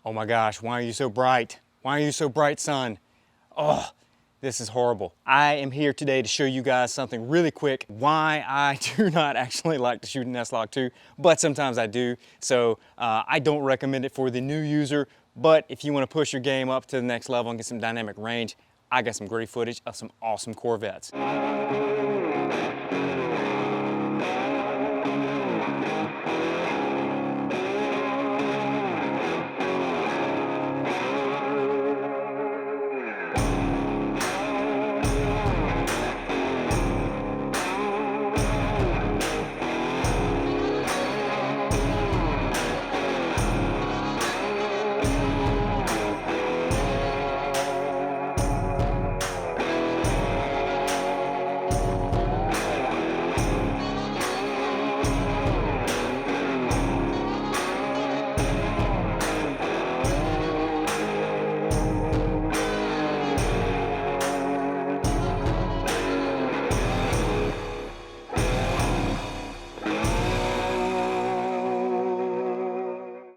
Oh my gosh, why are you so bright? Why are you so bright, son? Oh, this is horrible. I am here today to show you guys something really quick, why I do not actually like to shoot an S-Log2, but sometimes I do. So I don't recommend it for the new user, but if you want to push your game up to the next level and get some dynamic range, I got some great footage of some awesome Corvettes.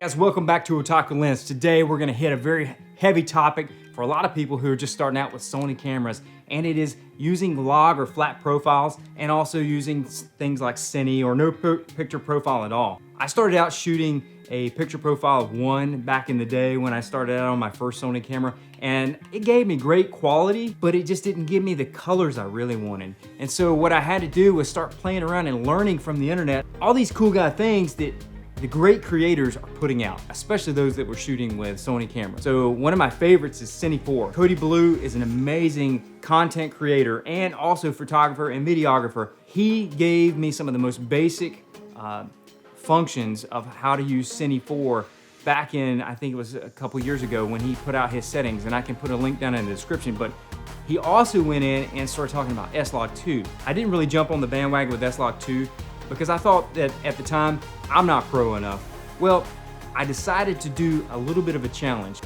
Guys, welcome back to Otaku Lens. Today we're going to hit a very heavy topic for a lot of people who are just starting out with Sony cameras, and it is using log or flat profiles and also using things like CINE or no picture profile at all. I started out shooting a picture profile of 1 back in the day when I started out on my first Sony camera, and it gave me great quality, but it just didn't give me the colors I really wanted. And so what I had to do was start playing around and learning from the internet all these cool guy things that the great creators are putting out, especially those that were shooting with Sony cameras. So one of my favorites is Cine 4. Cody Blue is an amazing content creator and also photographer and videographer. He gave me some of the most basic functions of how to use Cine 4 back in, I think it was a couple years ago when he put out his settings, and I can put a link down in the description, but he also went in and started talking about S-Log2. I didn't really jump on the bandwagon with S-Log2 because I thought that at the time, I'm not pro enough. Well, I decided to do a little bit of a challenge.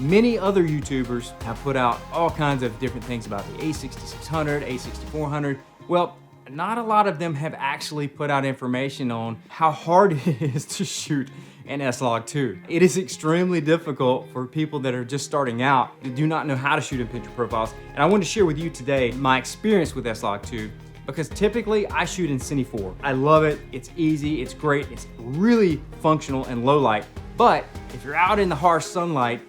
Many other YouTubers have put out all kinds of different things about the a6600, a6400. Well, not a lot of them have actually put out information on how hard it is to shoot an S-Log2. It is extremely difficult for people that are just starting out that do not know how to shoot in picture profiles. And I want to share with you today my experience with S-Log2, because typically I shoot in Cine 4. I love it, it's easy, it's great, it's really functional and low light. But if you're out in the harsh sunlight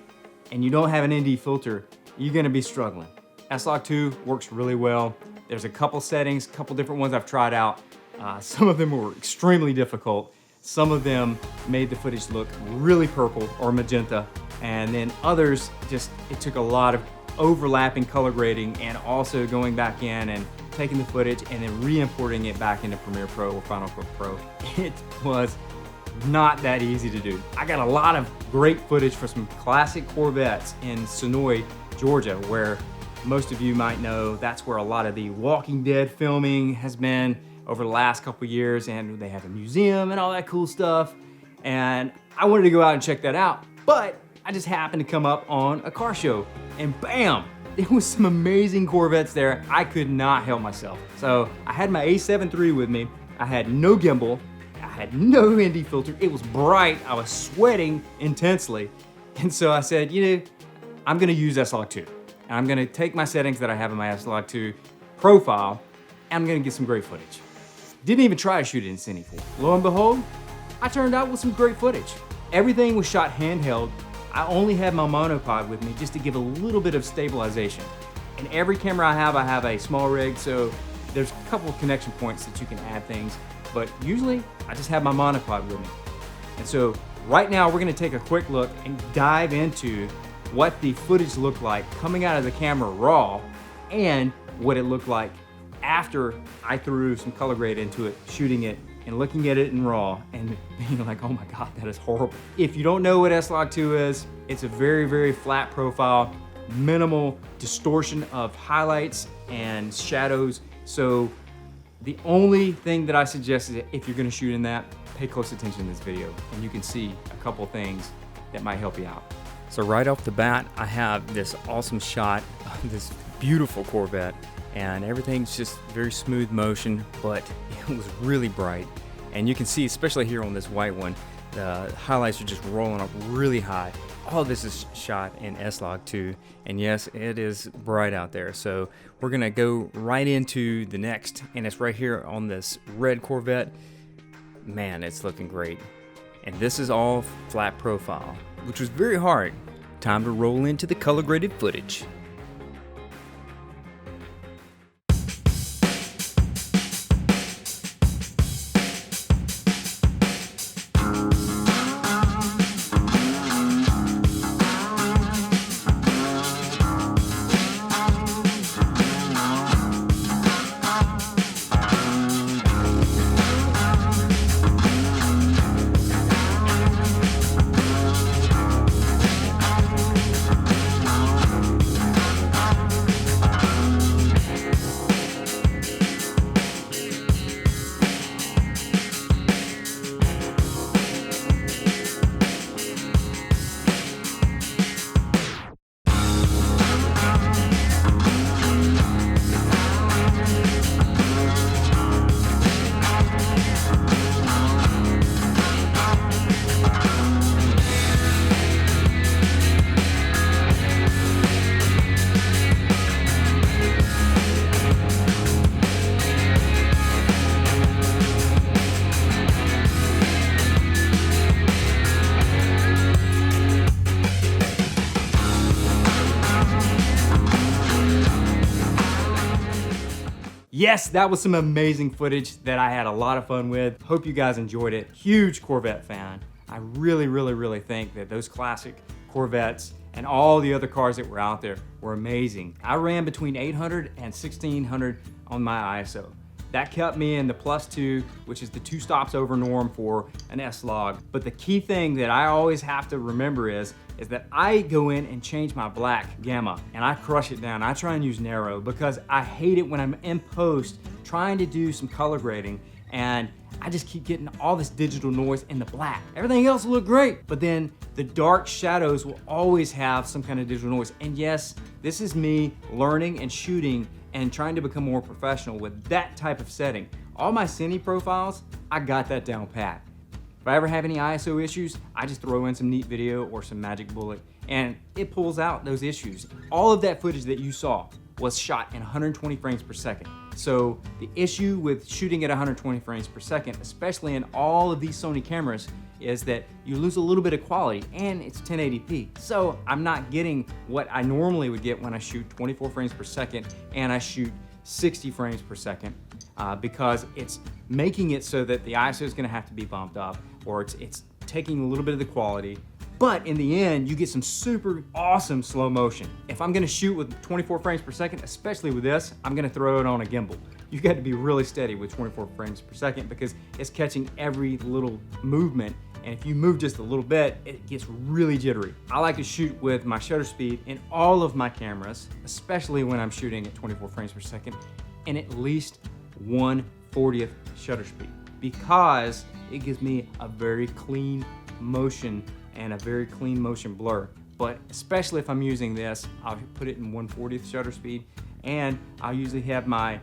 and you don't have an ND filter, you're gonna be struggling. S-Log2 works really well. There's a couple settings, couple different ones I've tried out. Some of them were extremely difficult. Some of them made the footage look really purple or magenta. And then others, it took a lot of overlapping color grading and also going back in and taking the footage and then re-importing it back into Premiere Pro or Final Cut Pro. It was not that easy to do. I got a lot of great footage for some classic Corvettes in Sonoy, Georgia, where most of you might know that's where a lot of the Walking Dead filming has been over the last couple years, and they have a museum and all that cool stuff. And I wanted to go out and check that out, but I just happened to come up on a car show, and bam! There was some amazing Corvettes there. I could not help myself. So I had my a7III with me. I had no gimbal. I had no ND filter. It was bright. I was sweating intensely. And so I said, you know, I'm gonna use S-Log2. And I'm gonna take my settings that I have in my S-Log2 profile, and I'm gonna get some great footage. Didn't even try to shoot it in Cine 4. Lo and behold, I turned out with some great footage. Everything was shot handheld. I only had my monopod with me just to give a little bit of stabilization. In every camera I have a small rig, so there's a couple of connection points that you can add things, but usually I just have my monopod with me. And so right now we're gonna take a quick look and dive into what the footage looked like coming out of the camera raw and what it looked like after I threw some color grade into it, shooting it and looking at it in raw and being like, oh my God, that is horrible. If you don't know what S-Log2 is, it's a very, very flat profile, minimal distortion of highlights and shadows. So the only thing that I suggest is that if you're gonna shoot in that, pay close attention to this video and you can see a couple things that might help you out. So right off the bat, I have this awesome shot of this beautiful Corvette, and everything's just very smooth motion, but it was really bright. And you can see, especially here on this white one, The highlights are just rolling up really high. All of this is shot in S-Log2, and yes, it is bright out there. So we're gonna go right into the next, and it's right here on this red Corvette. Man, it's looking great. And this is all flat profile, which was very hard. Time to roll into the color graded footage. Yes, that was some amazing footage that I had a lot of fun with. Hope you guys enjoyed it. Huge Corvette fan. I really think that those classic Corvettes and all the other cars that were out there were amazing. I ran between 800 and 1600 on my ISO. That kept me in the +2, which is the 2 stops over norm for an S-Log. But the key thing that I always have to remember is that I go in and change my black gamma and I crush it down. I try and use narrow because I hate it when I'm in post trying to do some color grading and I just keep getting all this digital noise in the black. Everything else will look great, but then the dark shadows will always have some kind of digital noise. And yes, this is me learning and shooting and trying to become more professional with that type of setting. All my CINE profiles, I got that down pat. If I ever have any ISO issues, I just throw in some neat video or some magic bullet and it pulls out those issues. All of that footage that you saw was shot in 120 frames per second. So the issue with shooting at 120 frames per second, especially in all of these Sony cameras, is that you lose a little bit of quality and it's 1080p. So I'm not getting what I normally would get when I shoot 24 frames per second and I shoot 60 frames per second because it's making it so that the ISO is gonna have to be bumped up or it's taking a little bit of the quality. But in the end, you get some super awesome slow motion. If I'm gonna shoot with 24 frames per second, especially with this, I'm gonna throw it on a gimbal. You got to be really steady with 24 frames per second because it's catching every little movement. And if you move just a little bit, it gets really jittery. I like to shoot with my shutter speed in all of my cameras, especially when I'm shooting at 24 frames per second, in at least 1/40th shutter speed because it gives me a very clean motion and a very clean motion blur. But especially if I'm using this, I'll put it in 1/40th shutter speed and I'll usually have my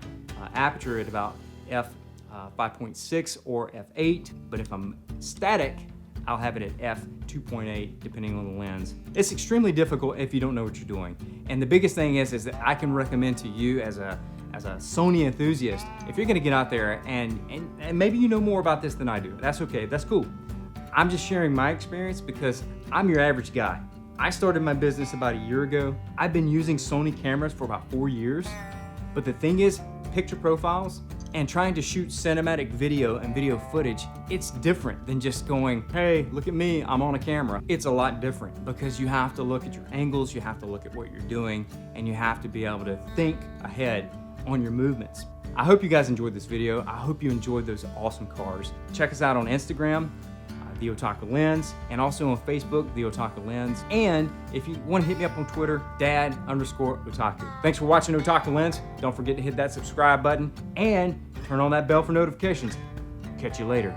aperture at about f5.6 or f8, but if I'm static, I'll have it at f2.8 depending on the lens. It's extremely difficult if you don't know what you're doing. And the biggest thing is that I can recommend to you as a Sony enthusiast, if you're gonna get out there and maybe you know more about this than I do, that's okay, that's cool. I'm just sharing my experience because I'm your average guy. I started my business about a year ago. I've been using Sony cameras for about 4 years, but the thing is, picture profiles and trying to shoot cinematic video and video footage, it's different than just going, hey, look at me, I'm on a camera. It's a lot different because you have to look at your angles, you have to look at what you're doing, and you have to be able to think ahead on your movements. I hope you guys enjoyed this video. I hope you enjoyed those awesome cars. Check us out on Instagram, The Otaku Lens, and also on Facebook, The Otaku Lens. And if you want to hit me up on Twitter, dad_Otaku. Thanks for watching Otaku Lens. Don't forget to hit that subscribe button and turn on that bell for notifications. Catch you later.